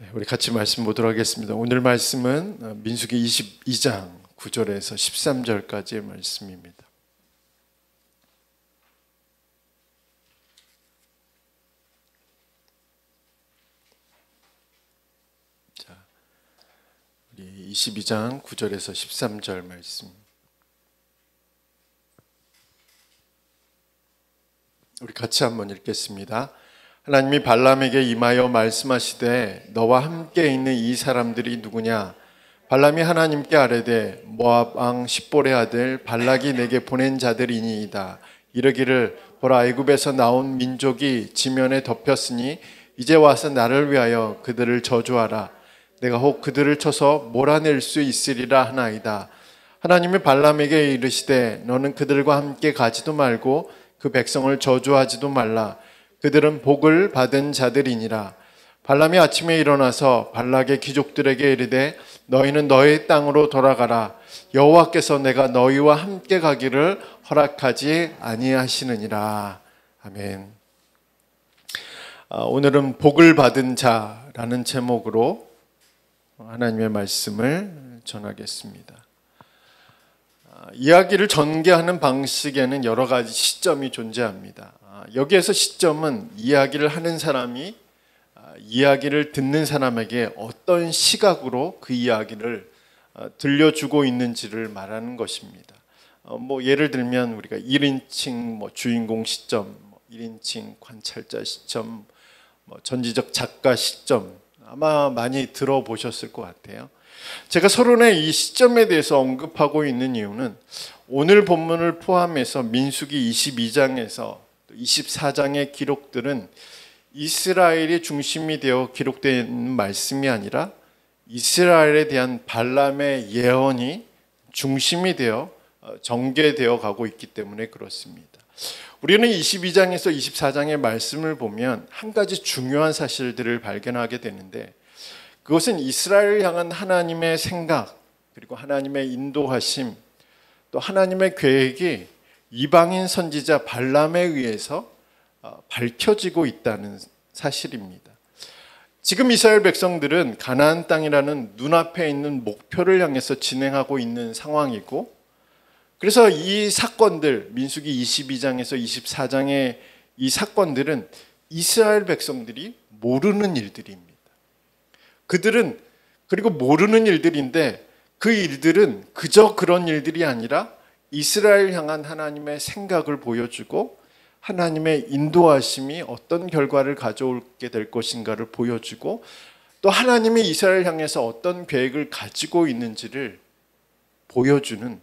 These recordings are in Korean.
네, 우리 같이 말씀 보도록 하겠습니다. 오늘 말씀은 민수기 22장 9절에서 13절까지의 말씀입니다. 자, 우리 22장 9절에서 13절 말씀. 우리 같이 한번 읽겠습니다. 하나님이 발람에게 임하여 말씀하시되 너와 함께 있는 이 사람들이 누구냐? 발람이 하나님께 아뢰되 모압 왕 십볼의 아들 발락이 내게 보낸 자들이니이다. 이르기를 보라, 애굽에서 나온 민족이 지면에 덮였으니 이제 와서 나를 위하여 그들을 저주하라. 내가 혹 그들을 쳐서 몰아낼 수 있으리라 하나이다. 하나님이 발람에게 이르시되 너는 그들과 함께 가지도 말고 그 백성을 저주하지도 말라. 그들은 복을 받은 자들이니라. 발람이 아침에 일어나서 발락의 귀족들에게 이르되 너희는 너희 땅으로 돌아가라. 여호와께서 내가 너희와 함께 가기를 허락하지 아니하시느니라. 아멘. 오늘은 복을 받은 자라는 제목으로 하나님의 말씀을 전하겠습니다. 이야기를 전개하는 방식에는 여러 가지 시점이 존재합니다. 여기에서 시점은 이야기를 하는 사람이 이야기를 듣는 사람에게 어떤 시각으로 그 이야기를 들려주고 있는지를 말하는 것입니다. 예를 들면 우리가 1인칭 주인공 시점, 1인칭 관찰자 시점, 전지적 작가 시점 아마 많이 들어보셨을 것 같아요. 제가 서론에 이 시점에 대해서 언급하고 있는 이유는 오늘 본문을 포함해서 민수기 22장에서 24장의 기록들은 이스라엘이 중심이 되어 기록된 말씀이 아니라 이스라엘에 대한 발람의 예언이 중심이 되어 전개되어 가고 있기 때문에 그렇습니다. 우리는 22장에서 24장의 말씀을 보면 한 가지 중요한 사실들을 발견하게 되는데 그것은 이스라엘을 향한 하나님의 생각 그리고 하나님의 인도하심 또 하나님의 계획이 이방인 선지자 발람에 의해서 밝혀지고 있다는 사실입니다. 지금 이스라엘 백성들은 가나안 땅이라는 눈앞에 있는 목표를 향해서 진행하고 있는 상황이고 그래서 이 사건들 민수기 22장에서 24장의 이 사건들은 이스라엘 백성들이 모르는 일들입니다. 그들은 그리고 모르는 일들인데 그 일들은 그저 그런 일들이 아니라 이스라엘 향한 하나님의 생각을 보여주고 하나님의 인도하심이 어떤 결과를 가져오게 될 것인가를 보여주고 또 하나님이 이스라엘 향해서 어떤 계획을 가지고 있는지를 보여주는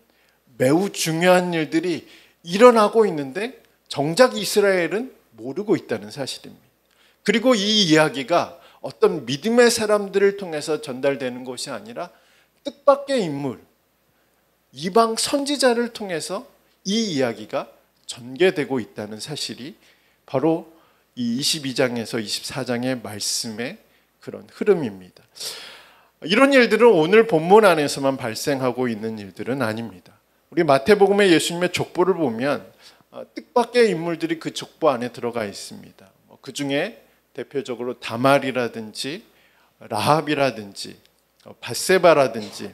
매우 중요한 일들이 일어나고 있는데 정작 이스라엘은 모르고 있다는 사실입니다. 그리고 이 이야기가 어떤 믿음의 사람들을 통해서 전달되는 것이 아니라 뜻밖의 인물, 이방 선지자를 통해서 이 이야기가 전개되고 있다는 사실이 바로 이 22장에서 24장의 말씀의 그런 흐름입니다. 이런 일들은 오늘 본문 안에서만 발생하고 있는 일들은 아닙니다. 우리 마태복음의 예수님의 족보를 보면 뜻밖의 인물들이 그 족보 안에 들어가 있습니다. 그 중에 대표적으로 다말이라든지 라합이라든지 밧세바라든지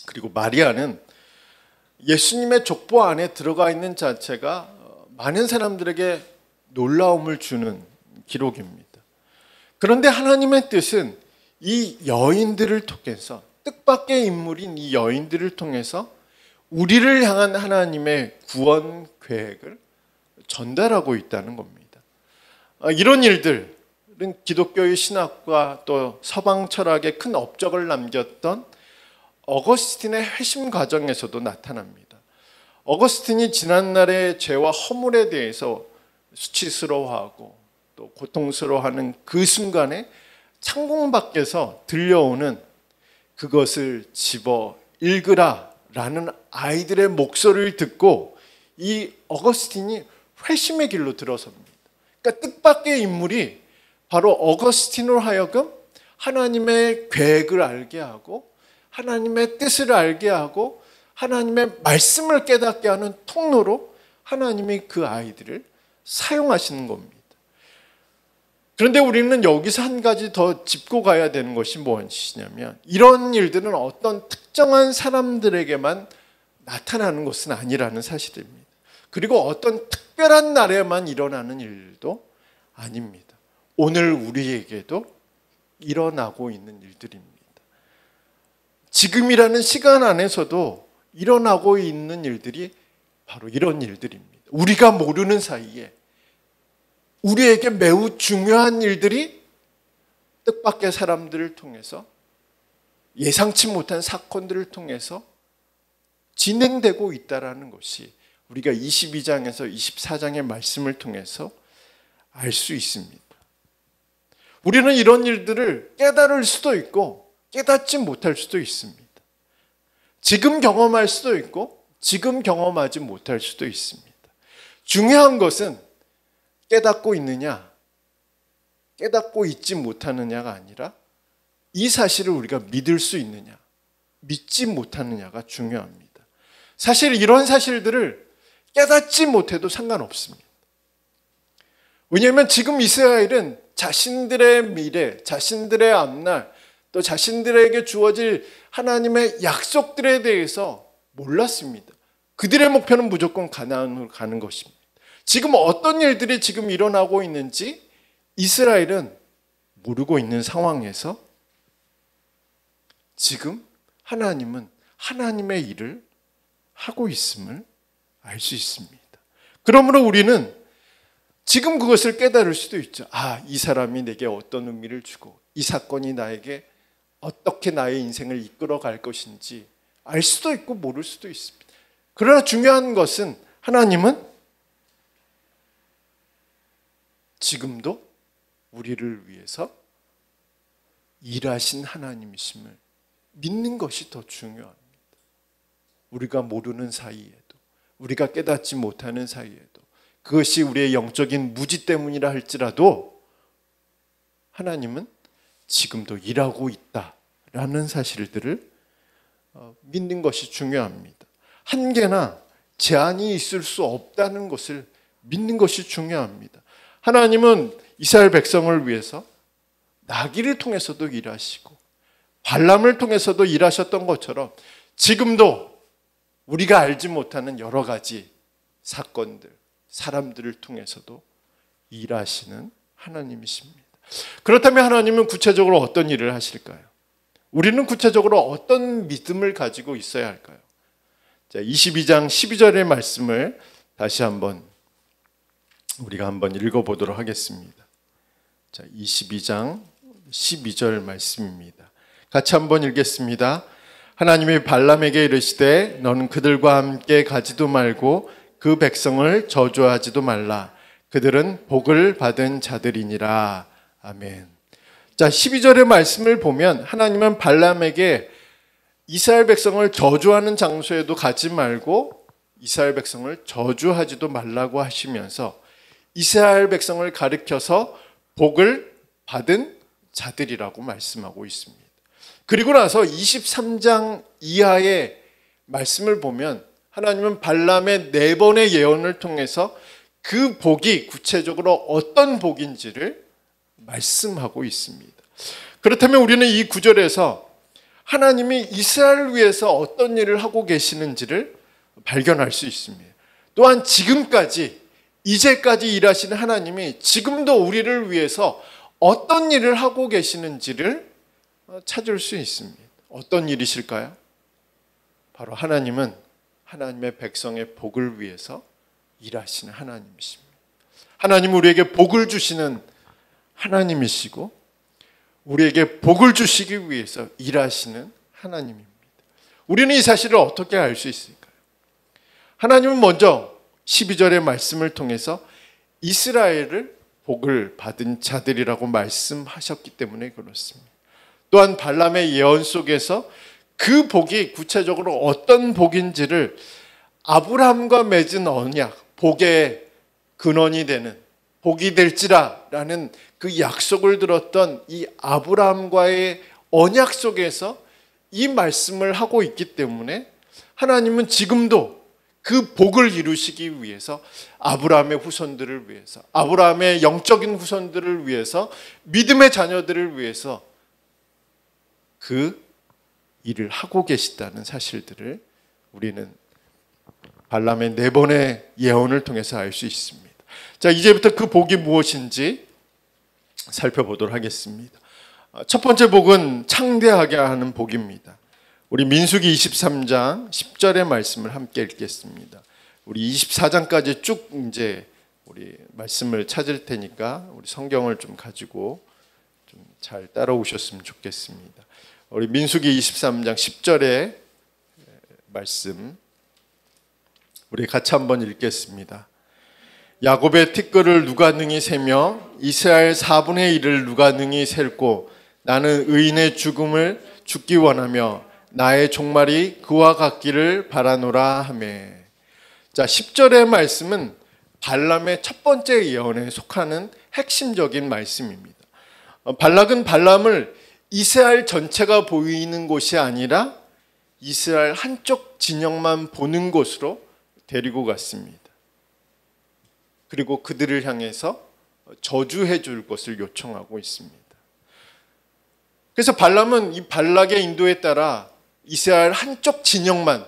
그리고 마리아는 예수님의 족보 안에 들어가 있는 자체가 많은 사람들에게 놀라움을 주는 기록입니다. 그런데 하나님의 뜻은 이 여인들을 통해서 뜻밖의 인물인 이 여인들을 통해서 우리를 향한 하나님의 구원 계획을 전달하고 있다는 겁니다. 이런 일들은 기독교의 신학과 또 서방 철학에 큰 업적을 남겼던 어거스틴의 회심 과정에서도 나타납니다. 어거스틴이 지난날의 죄와 허물에 대해서 수치스러워하고 또 고통스러워하는 그 순간에 창공 밖에서 들려오는 그것을 집어 읽으라 라는 아이들의 목소리를 듣고 이 어거스틴이 회심의 길로 들어섭니다. 그러니까 뜻밖의 인물이 바로 어거스틴으로 하여금 하나님의 계획을 알게 하고 하나님의 뜻을 알게 하고 하나님의 말씀을 깨닫게 하는 통로로 하나님이 그 아이들을 사용하시는 겁니다. 그런데 우리는 여기서 한 가지 더 짚고 가야 되는 것이 무엇이냐면, 이런 일들은 어떤 특정한 사람들에게만 나타나는 것은 아니라는 사실입니다. 그리고 어떤 특별한 날에만 일어나는 일도 아닙니다. 오늘 우리에게도 일어나고 있는 일들입니다. 지금이라는 시간 안에서도 일어나고 있는 일들이 바로 이런 일들입니다. 우리가 모르는 사이에 우리에게 매우 중요한 일들이 뜻밖의 사람들을 통해서, 예상치 못한 사건들을 통해서 진행되고 있다는 것이 우리가 22장에서 24장의 말씀을 통해서 알 수 있습니다. 우리는 이런 일들을 깨달을 수도 있고 깨닫지 못할 수도 있습니다. 지금 경험할 수도 있고 지금 경험하지 못할 수도 있습니다. 중요한 것은 깨닫고 있느냐, 깨닫고 있지 못하느냐가 아니라 이 사실을 우리가 믿을 수 있느냐, 믿지 못하느냐가 중요합니다. 사실 이런 사실들을 깨닫지 못해도 상관없습니다. 왜냐하면 지금 이스라엘은 자신들의 미래, 자신들의 앞날, 또 자신들에게 주어질 하나님의 약속들에 대해서 몰랐습니다. 그들의 목표는 무조건 가나안으로 가는 것입니다. 지금 어떤 일들이 지금 일어나고 있는지 이스라엘은 모르고 있는 상황에서 지금 하나님은 하나님의 일을 하고 있음을 알 수 있습니다. 그러므로 우리는 지금 그것을 깨달을 수도 있죠. 아, 이 사람이 내게 어떤 의미를 주고 이 사건이 나에게 어떻게 나의 인생을 이끌어 갈 것인지 알 수도 있고 모를 수도 있습니다. 그러나 중요한 것은 하나님은 지금도 우리를 위해서 일하신 하나님이심을 믿는 것이 더 중요합니다. 우리가 모르는 사이에도, 우리가 깨닫지 못하는 사이에도, 그것이 우리의 영적인 무지 때문이라 할지라도 하나님은 지금도 일하고 있다라는 사실들을 믿는 것이 중요합니다. 한계나 제한이 있을 수 없다는 것을 믿는 것이 중요합니다. 하나님은 이스라엘 백성을 위해서 나귀를 통해서도 일하시고 발람을 통해서도 일하셨던 것처럼 지금도 우리가 알지 못하는 여러 가지 사건들, 사람들을 통해서도 일하시는 하나님이십니다. 그렇다면 하나님은 구체적으로 어떤 일을 하실까요? 우리는 구체적으로 어떤 믿음을 가지고 있어야 할까요? 자, 22장 12절의 말씀을 다시 우리가 한번 읽어보도록 하겠습니다. 자, 22장 12절 말씀입니다. 같이 한번 읽겠습니다. 하나님이 발람에게 이르시되 너는 그들과 함께 가지도 말고 그 백성을 저주하지도 말라. 그들은 복을 받은 자들이니라. 아멘. 자, 12절의 말씀을 보면 하나님은 발람에게 이스라엘 백성을 저주하는 장소에도 가지 말고 이스라엘 백성을 저주하지도 말라고 하시면서 이스라엘 백성을 가리켜서 복을 받은 자들이라고 말씀하고 있습니다. 그리고 나서 23장 이하의 말씀을 보면 하나님은 발람의 4번의 예언을 통해서 그 복이 구체적으로 어떤 복인지를 말씀하고 있습니다. 그렇다면 우리는 이 구절에서 하나님이 이스라엘을 위해서 어떤 일을 하고 계시는지를 발견할 수 있습니다. 또한 지금까지, 이제까지 일하시는 하나님이 지금도 우리를 위해서 어떤 일을 하고 계시는지를 찾을 수 있습니다. 어떤 일이실까요? 바로 하나님은 하나님의 백성의 복을 위해서 일하시는 하나님이십니다. 하나님은 우리에게 복을 주시는 하나님이시고 우리에게 복을 주시기 위해서 일하시는 하나님입니다. 우리는 이 사실을 어떻게 알 수 있을까요? 하나님은 먼저 12절의 말씀을 통해서 이스라엘을 복을 받은 자들이라고 말씀하셨기 때문에 그렇습니다. 또한 발람의 예언 속에서 그 복이 구체적으로 어떤 복인지를 아브라함과 맺은 언약, 복의 근원이 되는, 복이 될지라라는 그 약속을 들었던 이 아브라함과의 언약 속에서 이 말씀을 하고 있기 때문에 하나님은 지금도 그 복을 이루시기 위해서 아브라함의 후손들을 위해서, 아브라함의 영적인 후손들을 위해서, 믿음의 자녀들을 위해서 그 일을 하고 계시다는 사실들을 우리는 발람의 4번의 예언을 통해서 알 수 있습니다. 자, 이제부터 그 복이 무엇인지 살펴보도록 하겠습니다. 첫 번째 복은 창대하게 하는 복입니다. 우리 민수기 23장 10절의 말씀을 함께 읽겠습니다. 우리 24장까지 쭉 이제 우리 말씀을 찾을 테니까 우리 성경을 좀 가지고 좀 잘 따라오셨으면 좋겠습니다. 우리 민수기 23장 10절의 말씀 우리 같이 한번 읽겠습니다. 야곱의 티끌을 누가 능히 세며 이스라엘 4분의 1을 누가 능히 셀고 나는 의인의 죽음을 죽기 원하며 나의 종말이 그와 같기를 바라노라 하매. 자, 10절의 말씀은 발람의 첫 번째 예언에 속하는 핵심적인 말씀입니다. 발락은 발람을 이스라엘 전체가 보이는 곳이 아니라 이스라엘 한쪽 진영만 보는 곳으로 데리고 갔습니다. 그리고 그들을 향해서 저주해 줄 것을 요청하고 있습니다. 그래서 발람은 이 발락의 인도에 따라 이스라엘 한쪽 진영만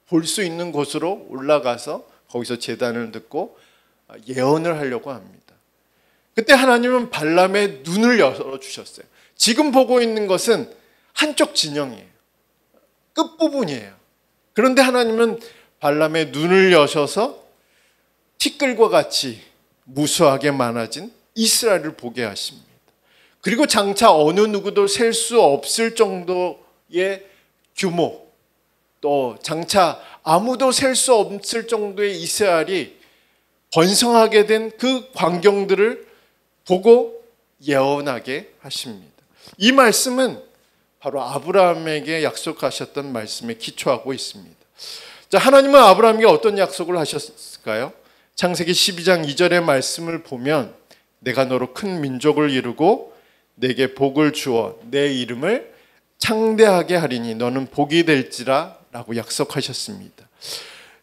볼 수 있는 곳으로 올라가서 거기서 제단을 듣고 예언을 하려고 합니다. 그때 하나님은 발람의 눈을 열어주셨어요. 지금 보고 있는 것은 한쪽 진영이에요. 끝부분이에요. 그런데 하나님은 발람의 눈을 여셔서 티끌과 같이 무수하게 많아진 이스라엘을 보게 하십니다. 그리고 장차 어느 누구도 셀 수 없을 정도의 규모, 또 장차 아무도 셀 수 없을 정도의 이스라엘이 번성하게 된 그 광경들을 보고 예언하게 하십니다. 이 말씀은 바로 아브라함에게 약속하셨던 말씀에 기초하고 있습니다. 자, 하나님은 아브라함에게 어떤 약속을 하셨을까요? 창세기 12장 2절의 말씀을 보면 내가 너로 큰 민족을 이루고 내게 복을 주어 내 이름을 창대하게 하리니 너는 복이 될지라 라고 약속하셨습니다.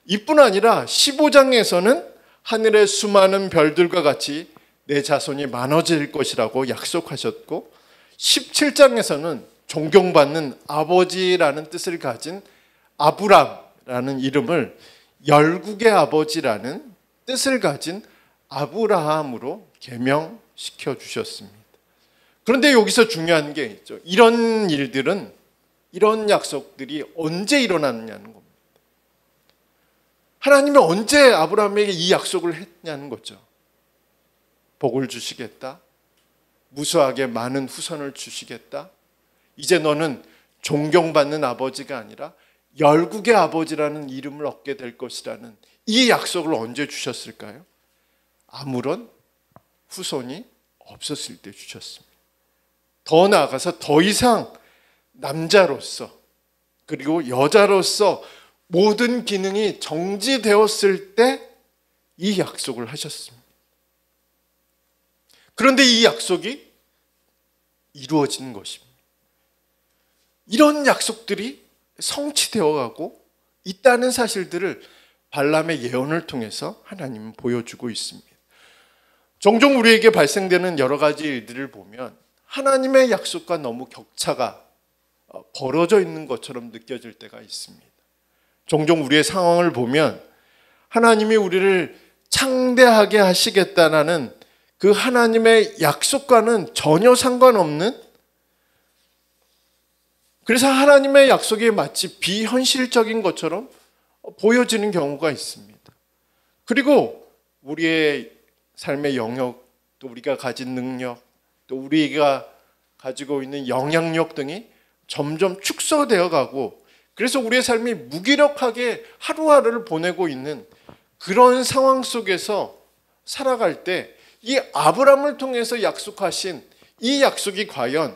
이뿐 아니라 15장에서는 하늘의 수많은 별들과 같이 내 자손이 많아질 것이라고 약속하셨고 17장에서는 존경받는 아버지라는 뜻을 가진 아브람라는 이름을 열국의 아버지라는 뜻을 가진 아브라함으로 개명시켜 주셨습니다. 그런데 여기서 중요한 게 있죠. 이런 일들은, 이런 약속들이 언제 일어났냐는 겁니다. 하나님은 언제 아브라함에게 이 약속을 했냐는 거죠. 복을 주시겠다. 무수하게 많은 후손을 주시겠다. 이제 너는 존경받는 아버지가 아니라 열국의 아버지라는 이름을 얻게 될 것이라는 이 약속을 언제 주셨을까요? 아무런 후손이 없었을 때 주셨습니다. 더 나아가서 더 이상 남자로서 그리고 여자로서 모든 기능이 정지되었을 때 이 약속을 하셨습니다. 그런데 이 약속이 이루어지는 것입니다. 이런 약속들이 성취되어 가고 있다는 사실들을 발람의 예언을 통해서 하나님은 보여주고 있습니다. 종종 우리에게 발생되는 여러 가지 일들을 보면 하나님의 약속과 너무 격차가 벌어져 있는 것처럼 느껴질 때가 있습니다. 종종 우리의 상황을 보면 하나님이 우리를 창대하게 하시겠다는 그 하나님의 약속과는 전혀 상관없는, 그래서 하나님의 약속이 마치 비현실적인 것처럼 보여지는 경우가 있습니다. 그리고 우리의 삶의 영역, 또 우리가 가진 능력, 또 우리가 가지고 있는 영향력 등이 점점 축소되어 가고, 그래서 우리의 삶이 무기력하게 하루하루를 보내고 있는 그런 상황 속에서 살아갈 때 이 아브라함을 통해서 약속하신 이 약속이 과연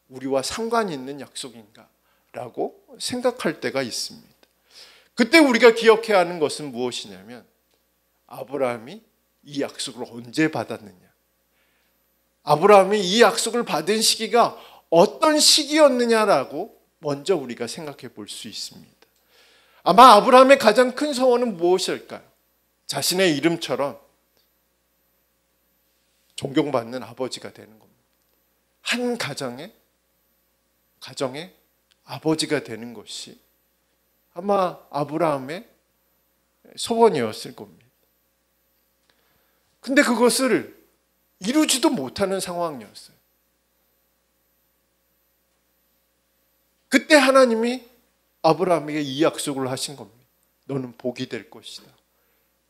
우리와 상관이 있는 약속인가라고 생각할 때가 있습니다. 그때 우리가 기억해야 하는 것은 무엇이냐면 아브라함이 이 약속을 언제 받았느냐, 아브라함이 이 약속을 받은 시기가 어떤 시기였느냐라고 먼저 우리가 생각해 볼 수 있습니다. 아마 아브라함의 가장 큰 소원은 무엇일까요? 자신의 이름처럼 존경받는 아버지가 되는 겁니다. 한 가정의 아버지가 되는 것이 아마 아브라함의 소원이었을 겁니다. 근데 그것을 이루지도 못하는 상황이었어요. 그때 하나님이 아브라함에게 이 약속을 하신 겁니다. 너는 복이 될 것이다.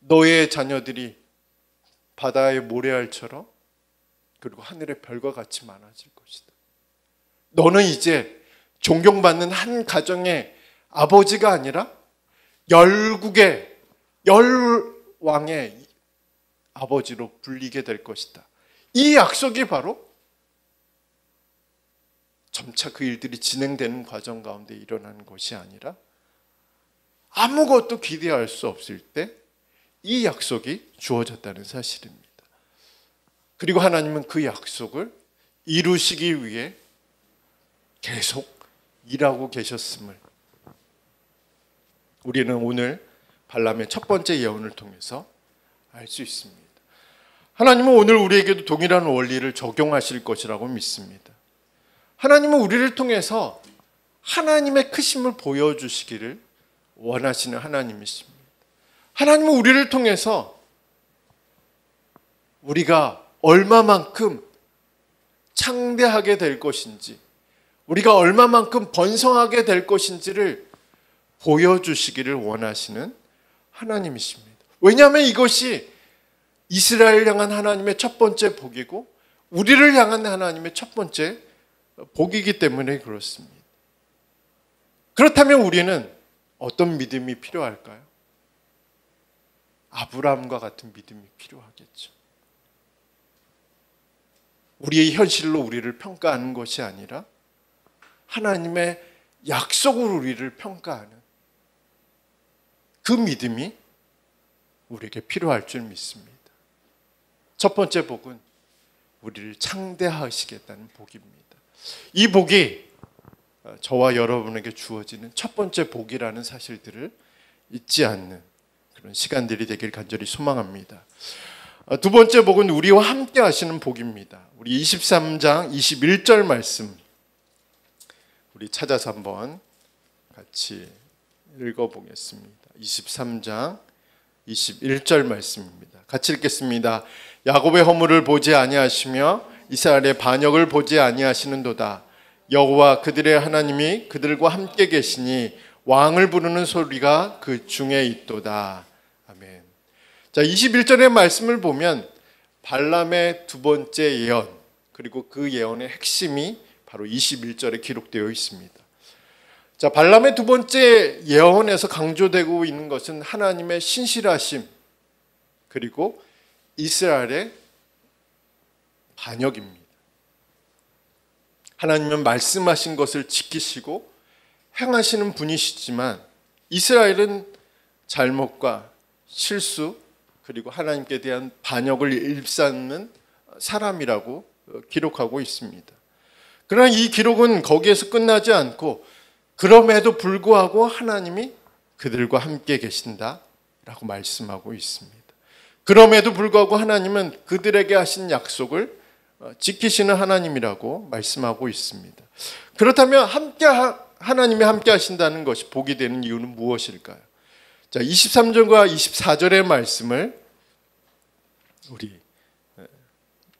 너의 자녀들이 바다의 모래알처럼 그리고 하늘의 별과 같이 많아질 것이다. 너는 이제 존경받는 한 가정의 아버지가 아니라 열국의 열왕의 아버지로 불리게 될 것이다. 이 약속이 바로 점차 그 일들이 진행되는 과정 가운데 일어나는 것이 아니라 아무것도 기대할 수 없을 때 이 약속이 주어졌다는 사실입니다. 그리고 하나님은 그 약속을 이루시기 위해 계속 일하고 계셨음을 우리는 오늘 발람의 첫 번째 예언을 통해서 알 수 있습니다. 하나님은 오늘 우리에게도 동일한 원리를 적용하실 것이라고 믿습니다. 하나님은 우리를 통해서 하나님의 크심을 보여주시기를 원하시는 하나님이십니다. 하나님은 우리를 통해서 우리가 얼마만큼 창대하게 될 것인지, 우리가 얼마만큼 번성하게 될 것인지를 보여주시기를 원하시는 하나님이십니다. 왜냐하면 이것이 이스라엘 향한 하나님의 첫 번째 복이고 우리를 향한 하나님의 첫 번째 복이기 때문에 그렇습니다. 그렇다면 우리는 어떤 믿음이 필요할까요? 아브라함과 같은 믿음이 필요하겠죠. 우리의 현실로 우리를 평가하는 것이 아니라 하나님의 약속으로 우리를 평가하는 그 믿음이 우리에게 필요할 줄 믿습니다. 첫 번째 복은 우리를 창대하시겠다는 복입니다. 이 복이 저와 여러분에게 주어지는 첫 번째 복이라는 사실들을 잊지 않는 그런 시간들이 되길 간절히 소망합니다. 두 번째 복은 우리와 함께 하시는 복입니다. 우리 23장 21절 말씀 우리 찾아서 한번 같이 읽어보겠습니다. 23장 21절 말씀입니다. 같이 읽겠습니다. 야곱의 허물을 보지 아니하시며 이스라엘의 반역을 보지 아니하시는도다. 여호와 그들의 하나님이 그들과 함께 계시니 왕을 부르는 소리가 그 중에 있도다. 아멘. 자, 21절의 말씀을 보면 발람의 두 번째 예언 그리고 그 예언의 핵심이 바로 21절에 기록되어 있습니다. 자, 발람의 두 번째 예언에서 강조되고 있는 것은 하나님의 신실하심 그리고 이스라엘의 반역입니다. 하나님은 말씀하신 것을 지키시고 행하시는 분이시지만 이스라엘은 잘못과 실수 그리고 하나님께 대한 반역을 일삼는 사람이라고 기록하고 있습니다. 그러나 이 기록은 거기에서 끝나지 않고 그럼에도 불구하고 하나님이 그들과 함께 계신다라고 말씀하고 있습니다. 그럼에도 불구하고 하나님은 그들에게 하신 약속을 지키시는 하나님이라고 말씀하고 있습니다. 그렇다면 하나님이 함께 하신다는 것이 복이 되는 이유는 무엇일까요? 자, 23절과 24절의 말씀을 우리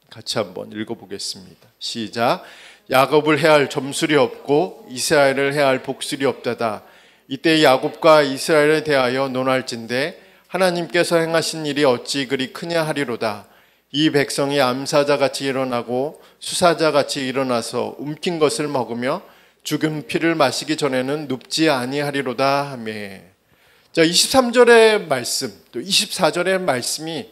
같이 한번 읽어보겠습니다. 시작. 야곱을 해할 점술이 없고 이스라엘을 해할 복술이 없다다. 이때 야곱과 이스라엘에 대하여 논할진대 하나님께서 행하신 일이 어찌 그리 크냐 하리로다. 이 백성이 암사자같이 일어나고 수사자같이 일어나서 움킨 것을 먹으며 죽은 피를 마시기 전에는 눕지 아니하리로다 하며. 자, 23절의 말씀 또 24절의 말씀이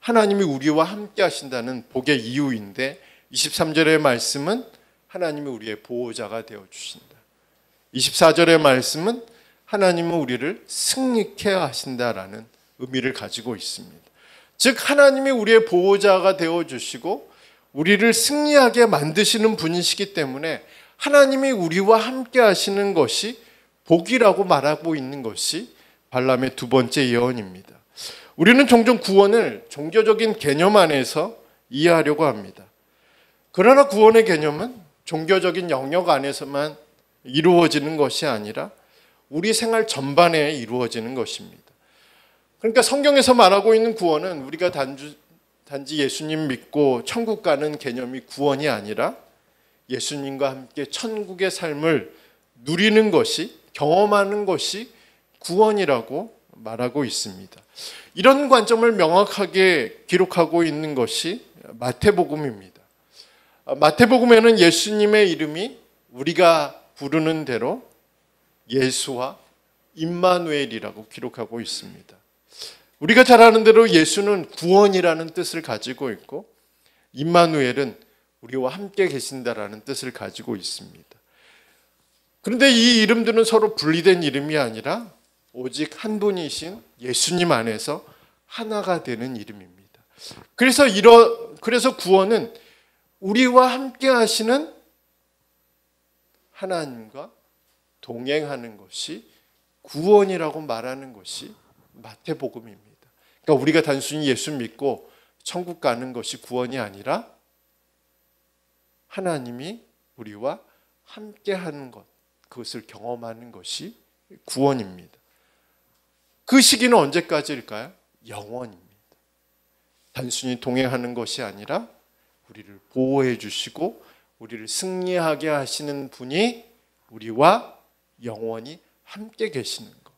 하나님이 우리와 함께 하신다는 복의 이유인데 23절의 말씀은 하나님이 우리의 보호자가 되어주신다. 24절의 말씀은 하나님은 우리를 승리케 하신다라는 의미를 가지고 있습니다. 즉 하나님이 우리의 보호자가 되어주시고 우리를 승리하게 만드시는 분이시기 때문에 하나님이 우리와 함께 하시는 것이 복이라고 말하고 있는 것이 발람의 두 번째 예언입니다. 우리는 종종 구원을 종교적인 개념 안에서 이해하려고 합니다. 그러나 구원의 개념은 종교적인 영역 안에서만 이루어지는 것이 아니라 우리 생활 전반에 이루어지는 것입니다. 그러니까 성경에서 말하고 있는 구원은 우리가 단지 예수님 믿고 천국 가는 개념이 구원이 아니라 예수님과 함께 천국의 삶을 누리는 것이, 경험하는 것이 구원이라고 말하고 있습니다. 이런 관점을 명확하게 기록하고 있는 것이 마태복음입니다. 마태복음에는 예수님의 이름이 우리가 부르는 대로 예수와 임마누엘이라고 기록하고 있습니다. 우리가 잘 아는 대로 예수는 구원이라는 뜻을 가지고 있고 임마누엘은 우리와 함께 계신다라는 뜻을 가지고 있습니다. 그런데 이 이름들은 서로 분리된 이름이 아니라 오직 한 분이신 예수님 안에서 하나가 되는 이름입니다. 그래서 구원은 우리와 함께 하시는 하나님과 동행하는 것이 구원이라고 말하는 것이 마태복음입니다. 그러니까 우리가 단순히 예수 믿고 천국 가는 것이 구원이 아니라 하나님이 우리와 함께 하는 것, 그것을 경험하는 것이 구원입니다. 그 시기는 언제까지일까요? 영원입니다. 단순히 동행하는 것이 아니라 우리를 보호해 주시고 우리를 승리하게 하시는 분이 우리와 영원히 함께 계시는 것.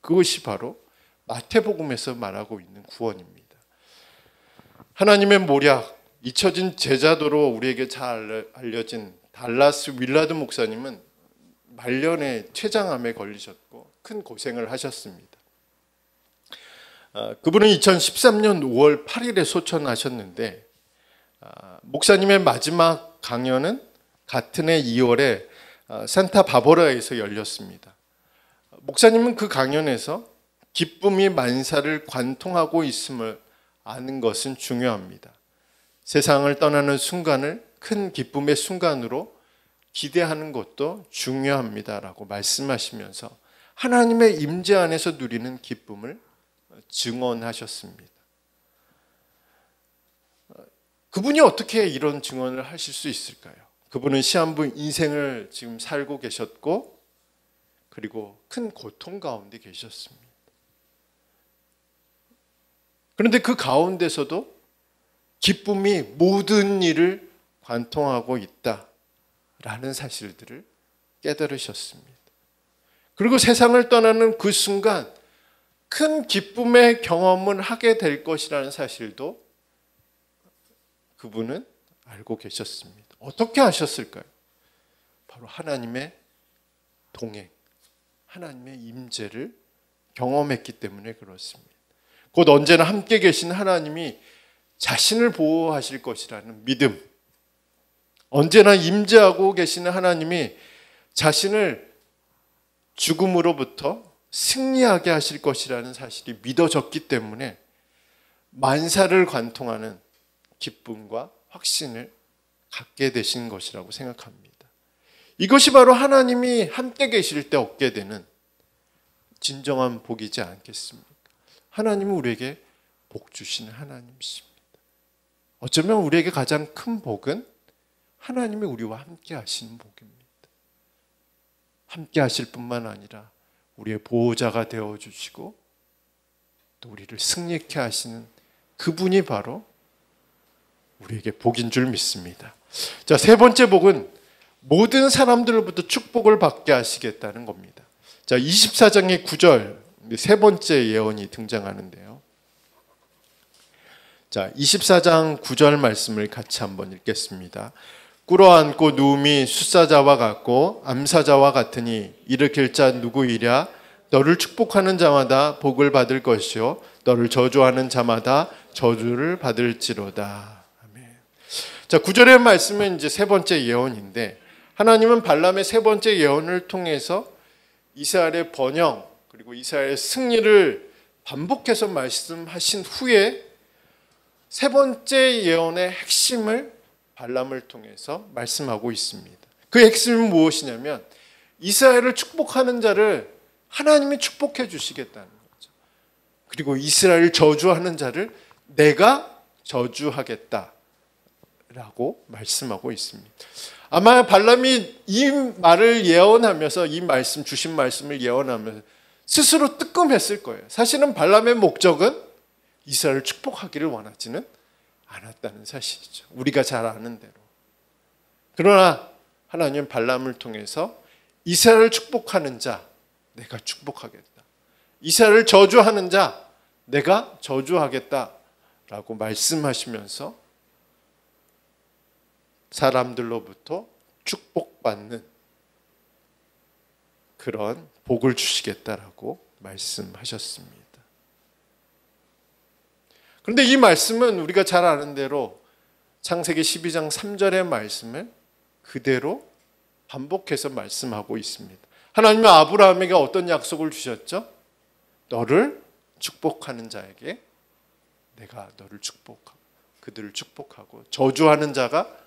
그것이 바로 마태복음에서 말하고 있는 구원입니다. 하나님의 모략, 잊혀진 제자도로 우리에게 잘 알려진 달라스 윌라드 목사님은 말년에 췌장암에 걸리셨고 큰 고생을 하셨습니다. 그분은 2013년 5월 8일에 소천하셨는데 목사님의 마지막 강연은 같은 해 2월에 산타바버라에서 열렸습니다. 목사님은 그 강연에서 기쁨이 만사를 관통하고 있음을 아는 것은 중요합니다. 세상을 떠나는 순간을 큰 기쁨의 순간으로 기대하는 것도 중요합니다라고 말씀하시면서 하나님의 임재 안에서 누리는 기쁨을 증언하셨습니다. 그분이 어떻게 이런 증언을 하실 수 있을까요? 그분은 시한부 인생을 지금 살고 계셨고 그리고 큰 고통 가운데 계셨습니다. 그런데 그 가운데서도 기쁨이 모든 일을 관통하고 있다라는 사실들을 깨달으셨습니다. 그리고 세상을 떠나는 그 순간 큰 기쁨의 경험을 하게 될 것이라는 사실도 그분은 알고 계셨습니다. 어떻게 하셨을까요? 바로 하나님의 동행, 하나님의 임재를 경험했기 때문에 그렇습니다. 곧 언제나 함께 계신 하나님이 자신을 보호하실 것이라는 믿음, 언제나 임재하고 계시는 하나님이 자신을 죽음으로부터 승리하게 하실 것이라는 사실이 믿어졌기 때문에 만사를 관통하는 기쁨과 확신을 갖게 되신 것이라고 생각합니다. 이것이 바로 하나님이 함께 계실 때 얻게 되는 진정한 복이지 않겠습니까? 하나님은 우리에게 복 주시는 하나님이십니다. 어쩌면 우리에게 가장 큰 복은 하나님이 우리와 함께 하시는 복입니다. 함께 하실 뿐만 아니라 우리의 보호자가 되어주시고 또 우리를 승리케 하시는 그분이 바로 우리에게 복인 줄 믿습니다. 자, 세 번째 복은 모든 사람들로부터 축복을 받게 하시겠다는 겁니다. 자, 24장의 9절 세 번째 예언이 등장하는데요. 자, 24장 9절 말씀을 같이 한번 읽겠습니다. 꿇어앉고 누움이 숫사자와 같고 암사자와 같으니 일으킬 자 누구이랴? 너를 축복하는 자마다 복을 받을 것이요 너를 저주하는 자마다 저주를 받을지로다. 아멘. 자, 9절의 말씀은 이제 세 번째 예언인데 하나님은 발람의 세 번째 예언을 통해서 이스라엘의 번영 그리고 이스라엘의 승리를 반복해서 말씀하신 후에 세 번째 예언의 핵심을 발람을 통해서 말씀하고 있습니다. 그 핵심은 무엇이냐면 이스라엘을 축복하는 자를 하나님이 축복해 주시겠다는 거죠. 그리고 이스라엘 저주하는 자를 내가 저주하겠다라고 말씀하고 있습니다. 아마 발람이 이 말을 예언하면서 이 말씀 주신 말씀을 예언하면서 스스로 뜨끔했을 거예요. 사실은 발람의 목적은 이스라엘을 축복하기를 원하지는 않았다는 사실이죠. 우리가 잘 아는 대로. 그러나 하나님은 발람을 통해서 이스라엘을 축복하는 자 내가 축복하겠다. 이스라엘을 저주하는 자 내가 저주하겠다라고 말씀하시면서 사람들로부터 축복받는 그런 복을 주시겠다라고 말씀하셨습니다. 그런데 이 말씀은 우리가 잘 아는 대로 창세기 12장 3절의 말씀을 그대로 반복해서 말씀하고 있습니다. 하나님은 아브라함에게 어떤 약속을 주셨죠? 너를 축복하는 자에게 내가 너를 축복하고 그들을 축복하고 저주하는 자가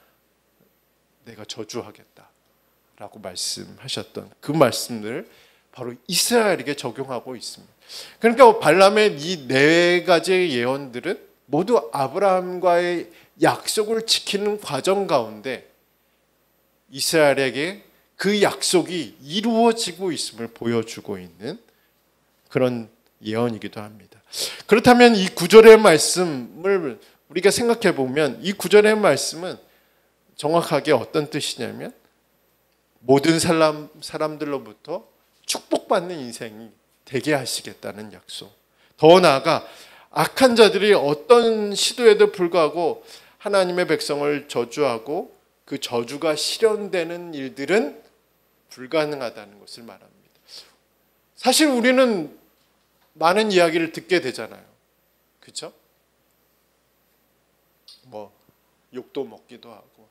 내가 저주하겠다라고 말씀하셨던 그 말씀들을 바로 이스라엘에게 적용하고 있습니다. 그러니까 발람의 이 네 가지의 예언들은 모두 아브라함과의 약속을 지키는 과정 가운데 이스라엘에게 그 약속이 이루어지고 있음을 보여주고 있는 그런 예언이기도 합니다. 그렇다면 이 구절의 말씀을 우리가 생각해 보면 이 구절의 말씀은 정확하게 어떤 뜻이냐면 모든 사람들로부터 축복받는 인생이 되게 하시겠다는 약속. 더 나아가 악한 자들이 어떤 시도에도 불구하고 하나님의 백성을 저주하고 그 저주가 실현되는 일들은 불가능하다는 것을 말합니다. 사실 우리는 많은 이야기를 듣게 되잖아요. 그렇죠? 뭐 욕도 먹기도 하고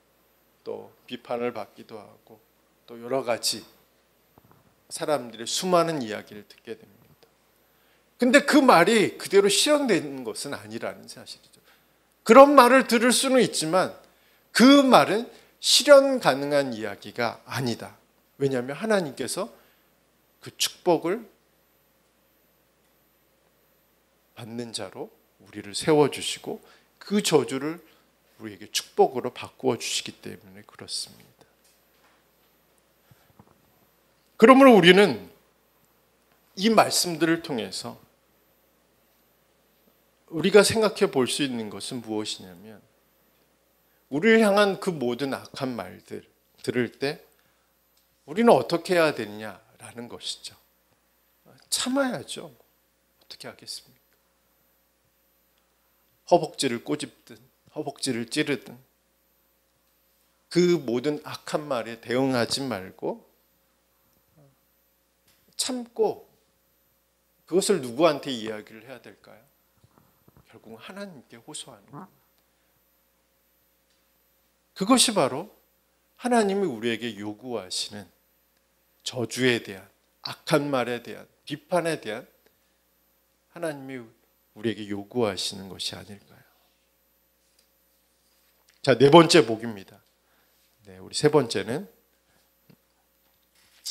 또 비판을 받기도 하고 또 여러 가지 사람들의 수많은 이야기를 듣게 됩니다. 근데 그 말이 그대로 실현되는 것은 아니라는 사실이죠. 그런 말을 들을 수는 있지만 그 말은 실현 가능한 이야기가 아니다. 왜냐하면 하나님께서 그 축복을 받는 자로 우리를 세워주시고 그 저주를 우리에게 축복으로 바꾸어 주시기 때문에 그렇습니다. 그러므로 우리는 이 말씀들을 통해서 우리가 생각해 볼 수 있는 것은 무엇이냐면 우리를 향한 그 모든 악한 말들 들을 때 우리는 어떻게 해야 되느냐라는 것이죠. 참아야죠. 어떻게 하겠습니까? 허벅지를 꼬집든 허벅지를 찌르든 그 모든 악한 말에 대응하지 말고 참고 그것을 누구한테 이야기를 해야 될까요? 결국 하나님께 호소하는 겁니다. 그것이 바로 하나님이 우리에게 요구하시는 저주에 대한 악한 말에 대한 비판에 대한 하나님이 우리에게 요구하시는 것이 아닐까요? 자, 네 번째 복입니다. 네, 우리 세 번째는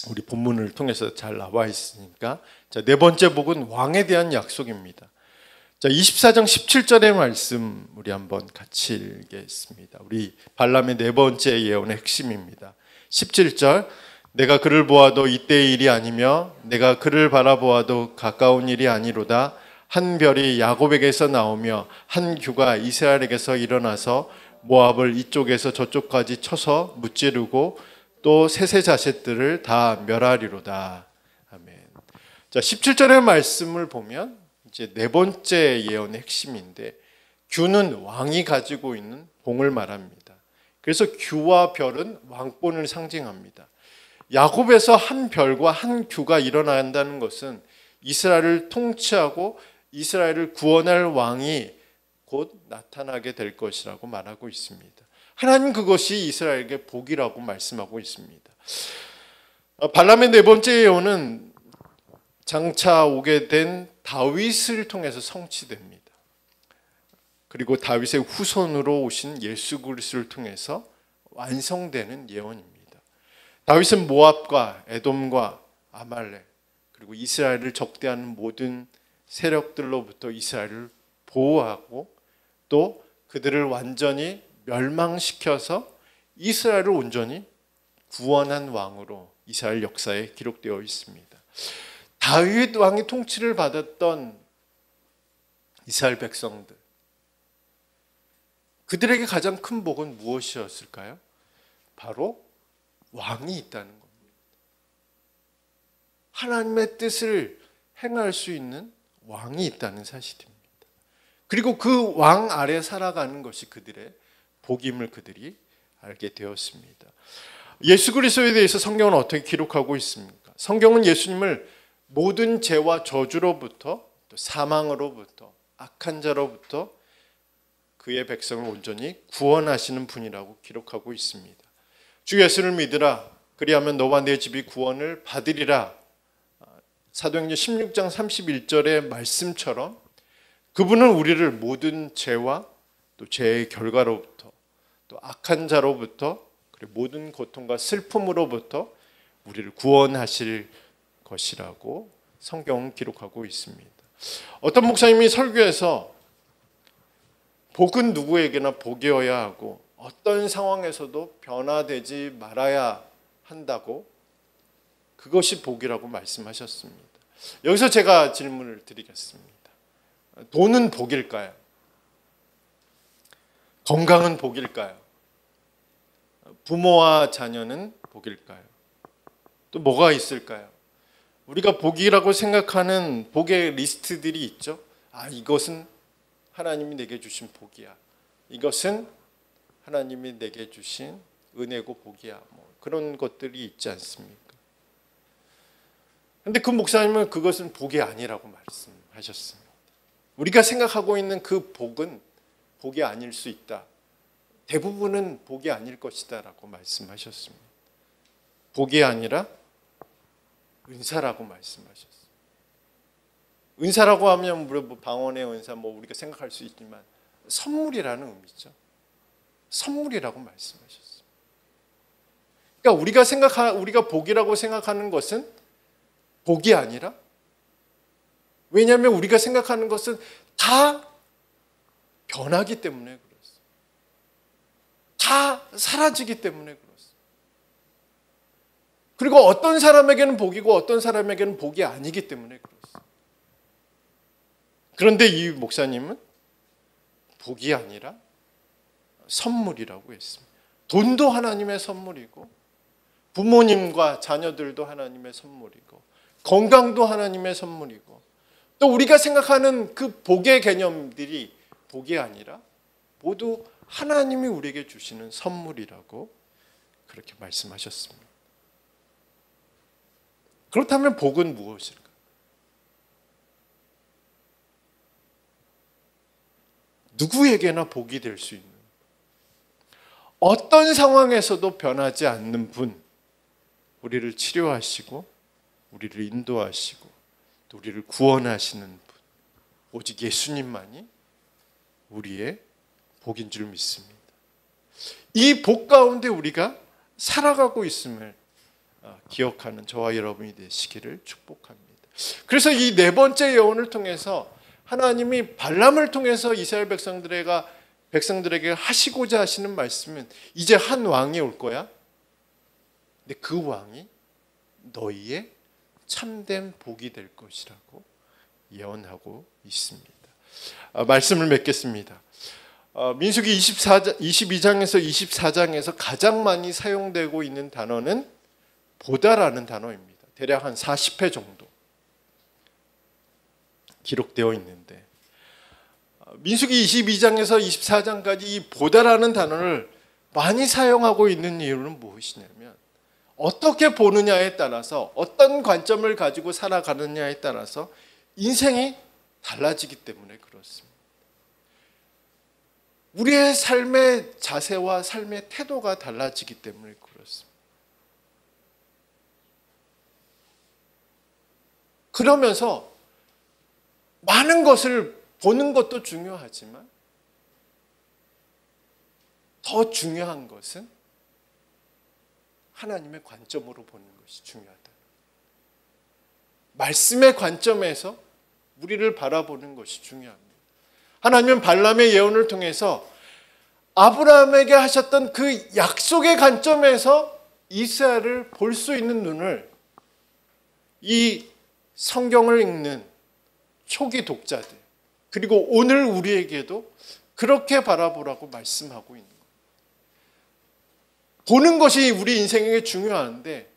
우리 본문을 통해서 잘 나와 있으니까 자, 네 번째 복은 왕에 대한 약속입니다. 자, 24장 17절의 말씀 우리 한번 같이 읽겠습니다. 우리 발람의 네 번째 예언의 핵심입니다. 17절 내가 그를 보아도 이때의 일이 아니며 내가 그를 바라보아도 가까운 일이 아니로다. 한 별이 야곱에게서 나오며 한 규가 이스라엘에게서 일어나서 모압을 이쪽에서 저쪽까지 쳐서 무찌르고 또 셋의 자식들을 다 멸하리로다. 아멘. 자, 17절의 말씀을 보면 이제 네 번째 예언의 핵심인데 규는 왕이 가지고 있는 봉을 말합니다. 그래서 규와 별은 왕권을 상징합니다. 야곱에서 한 별과 한 규가 일어난다는 것은 이스라엘을 통치하고 이스라엘을 구원할 왕이 곧 나타나게 될 것이라고 말하고 있습니다. 하나님 그것이 이스라엘에게 복이라고 말씀하고 있습니다. 발람의 네 번째 예언은 장차 오게 된 다윗을 통해서 성취됩니다. 그리고 다윗의 후손으로 오신 예수 그리스도를 통해서 완성되는 예언입니다. 다윗은 모압과 에돔과 아말렉 그리고 이스라엘을 적대하는 모든 세력들로부터 이스라엘을 보호하고 또 그들을 완전히 멸망시켜서 이스라엘을 온전히 구원한 왕으로 이스라엘 역사에 기록되어 있습니다. 다윗 왕이 통치를 받았던 이스라엘 백성들, 그들에게 가장 큰 복은 무엇이었을까요? 바로 왕이 있다는 겁니다. 하나님의 뜻을 행할 수 있는 왕이 있다는 사실입니다. 그리고 그 왕 아래 살아가는 것이 그들의 복임을 그들이 알게 되었습니다. 예수 그리스도에 대해서 성경은 어떻게 기록하고 있습니까? 성경은 예수님을 모든 죄와 저주로부터 또 사망으로부터 악한 자로부터 그의 백성을 온전히 구원하시는 분이라고 기록하고 있습니다. 주 예수를 믿으라 그리하면 너와 내 집이 구원을 받으리라. 사도행전 16장 31절의 말씀처럼 그분은 우리를 모든 죄와 또 죄의 결과로부터 또 악한 자로부터 그리고 모든 고통과 슬픔으로부터 우리를 구원하실 것이라고 성경은 기록하고 있습니다. 어떤 목사님이 설교에서 복은 누구에게나 복이어야 하고 어떤 상황에서도 변화되지 말아야 한다고 그것이 복이라고 말씀하셨습니다. 여기서 제가 질문을 드리겠습니다. 돈은 복일까요? 건강은 복일까요? 부모와 자녀는 복일까요? 또 뭐가 있을까요? 우리가 복이라고 생각하는 복의 리스트들이 있죠. 이것은 하나님이 내게 주신 복이야. 이것은 하나님이 내게 주신 은혜고 복이야. 그런 것들이 있지 않습니까? 그런데 그 목사님은 그것은 복이 아니라고 말씀하셨습니다. 우리가 생각하고 있는 그 복은 복이 아닐 수 있다. 대부분은 복이 아닐 것이다 라고 말씀하셨습니다. 복이 아니라 은사라고 말씀하셨어요. 은사라고 하면 방언의 은사 우리가 생각할 수 있지만 선물이라는 의미죠. 선물이라고 말씀하셨어요. 그러니까 우리가 복이라고 생각하는 것은 복이 아니라, 왜냐하면 우리가 생각하는 것은 다 변하기 때문에 그렇습니다. 다 사라지기 때문에 그렇습니다. 그리고 어떤 사람에게는 복이고 어떤 사람에게는 복이 아니기 때문에 그렇습니다. 그런데 이 목사님은 복이 아니라 선물이라고 했습니다. 돈도 하나님의 선물이고 부모님과 자녀들도 하나님의 선물이고 건강도 하나님의 선물이고 또 우리가 생각하는 그 복의 개념들이 복이 아니라 모두 하나님이 우리에게 주시는 선물이라고 그렇게 말씀하셨습니다. 그렇다면 복은 무엇일까? 누구에게나 복이 될 수 있는, 어떤 상황에서도 변하지 않는 분, 우리를 치료하시고 우리를 인도하시고 또 우리를 구원하시는 분, 오직 예수님만이 우리의 복인 줄 믿습니다. 이 복 가운데 우리가 살아가고 있음을 기억하는 저와 여러분이 되시기를 축복합니다. 그래서 이 네 번째 예언을 통해서 하나님이 발람을 통해서 이스라엘 백성들에게 하시고자 하시는 말씀은 이제 한 왕이 올 거야. 근데 그 왕이 너희의 참된 복이 될 것이라고 예언하고 있습니다. 말씀을 맺겠습니다. 민수기 22장에서 24장에서 가장 많이 사용되고 있는 단어는 보다라는 단어입니다. 대략 한 40회 정도 기록되어 있는데 민수기 22장에서 24장까지 이 보다라는 단어를 많이 사용하고 있는 이유는 무엇이냐면 어떻게 보느냐에 따라서 어떤 관점을 가지고 살아가느냐에 따라서 인생이 달라지기 때문에 그렇습니다. 우리의 삶의 자세와 삶의 태도가 달라지기 때문에 그렇습니다. 그러면서 많은 것을 보는 것도 중요하지만 더 중요한 것은 하나님의 관점으로 보는 것이 중요하다. 말씀의 관점에서 우리를 바라보는 것이 중요합니다. 하나님은 발람의 예언을 통해서 아브라함에게 하셨던 그 약속의 관점에서 이스라엘을 볼 수 있는 눈을 이 성경을 읽는 초기 독자들, 그리고 오늘 우리에게도 그렇게 바라보라고 말씀하고 있는 거예요. 보는 것이 우리 인생에게 중요한데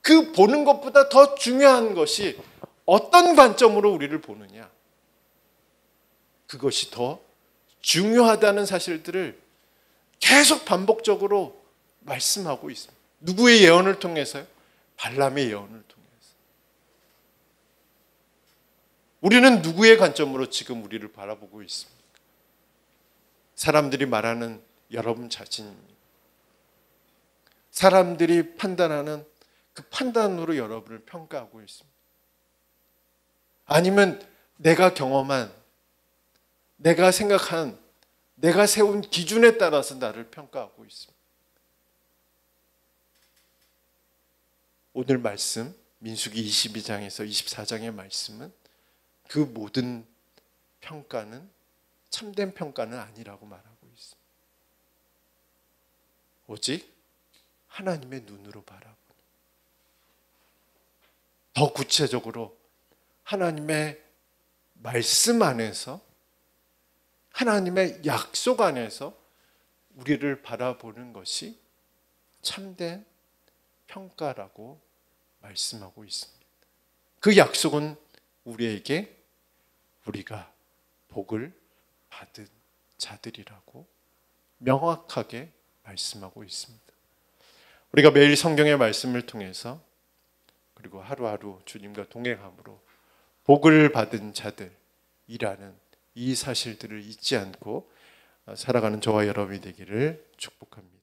그 보는 것보다 더 중요한 것이 어떤 관점으로 우리를 보느냐, 그것이 더 중요하다는 사실들을 계속 반복적으로 말씀하고 있습니다. 누구의 예언을 통해서요? 발람의 예언을 통해서. 우리는 누구의 관점으로 지금 우리를 바라보고 있습니까? 사람들이 말하는 여러분 자신입니다. 사람들이 판단하는 그 판단으로 여러분을 평가하고 있습니다. 아니면 내가 경험한, 내가 생각한, 내가 세운 기준에 따라서 나를 평가하고 있습니다. 오늘 말씀 민수기 22장에서 24장의 말씀은 그 모든 평가는 참된 평가는 아니라고 말하고 있습니다. 오직 하나님의 눈으로 바라보는, 더 구체적으로 하나님의 말씀 안에서, 하나님의 약속 안에서 우리를 바라보는 것이 참된 평가라고 말씀하고 있습니다. 그 약속은 우리에게 우리가 복을 받은 자들이라고 명확하게 말씀하고 있습니다. 우리가 매일 성경의 말씀을 통해서 그리고 하루하루 주님과 동행함으로 복을 받은 자들이라는 이 사실들을 잊지 않고 살아가는 저와 여러분이 되기를 축복합니다.